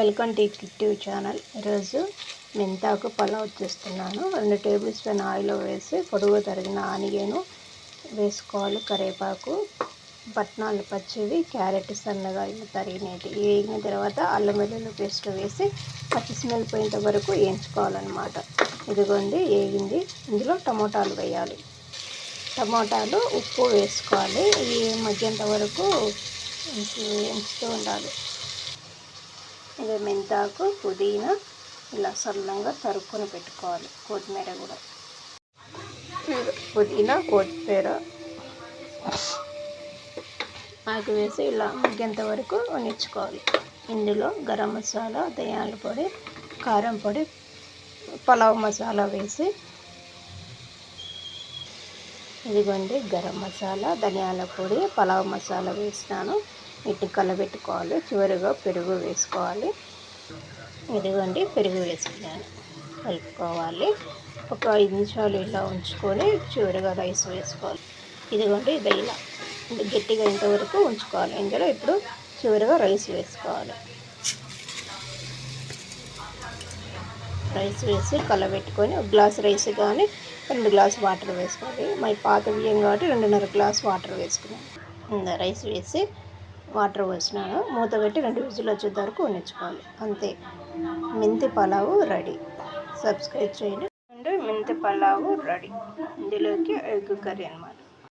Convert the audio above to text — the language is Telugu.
Welcome to kit channel. ఈరోజు మెంతాకు పలావ్ చేస్తున్నాను. 2 టేబుల్ స్పూన్ ఆయిల్ వేసి పొడుగు తరిగిన ఆనియన్ వేసుకోవాలి, కరివేపాకు, పట్నాలు పచ్చివి, క్యారెట్ సన్నగా తరిగినవి వేగిన తర్వాత అల్లం వెల్లుల్లి పేస్ట్ వేసి పచ్చి స్మెల్ పోయేంత వరకు వేయించుకోవాలన్నమాట. ఇదిగోండి వేగింది. ఇందులో టమోటాలు వేయాలి. టమోటాలు ఉప్పు వేసుకోవాలి. ఇవి మగ్గేంత వరకు వేయించుతూ ఉండాలి. ఇది మెంతాకు, పుదీనా ఇలా సన్నంగా తరుక్కొని పెట్టుకోవాలి. కొత్తిమీర కూడా, పుదీనా, కొత్తిమీర ఆకు వేసి ఇలా మగ్గేంత వరకు వండించుకోవాలి. ఇందులో గరం మసాలా, ధనియాల పొడి, కారం పొడి, పలావ్ మసాలా వేసి, ఇదిగోండి గరం మసాలా, ధనియాల పొడి, పలావ్ మసాలా వేసినాను. వీటిని కలబెట్టుకోవాలి. చివరిగా పెరుగు వేసుకోవాలి. ఇదిగోండి పెరుగు వేసుకున్నాను. కలుపుకోవాలి. ఒక 5 నిమిషాలు ఇలా ఉంచుకొని చివరిగా రైస్ వేసుకోవాలి. ఇదిగోండి ఇది ఇలా గట్టిగా ఇంతవరకు ఉంచుకోవాలి. ఇందులో ఇప్పుడు చివరిగా రైస్ వేసుకోవాలి. రైస్ వేసి కలబెట్టుకొని ఒక గ్లాస్ రైస్ కానీ 2 గ్లాస్ వాటర్ వేసుకోవాలి. మై పాత బియ్యం కాబట్టి 2.5 గ్లాస్ వాటర్ వేసుకున్నాను. రైస్ వేసి వాటర్ పోసినాను. మూత పెట్టి 2 విజిల్ వచ్చే వరకు వండించుకోవాలి. అంతే, మెంతి పలావు రెడీ. సబ్స్క్రైబ్ చేయండి. మెంతి పలావు రెడీ. ఇందులోకి ఎగ్ కర్రీ అన్నమాట.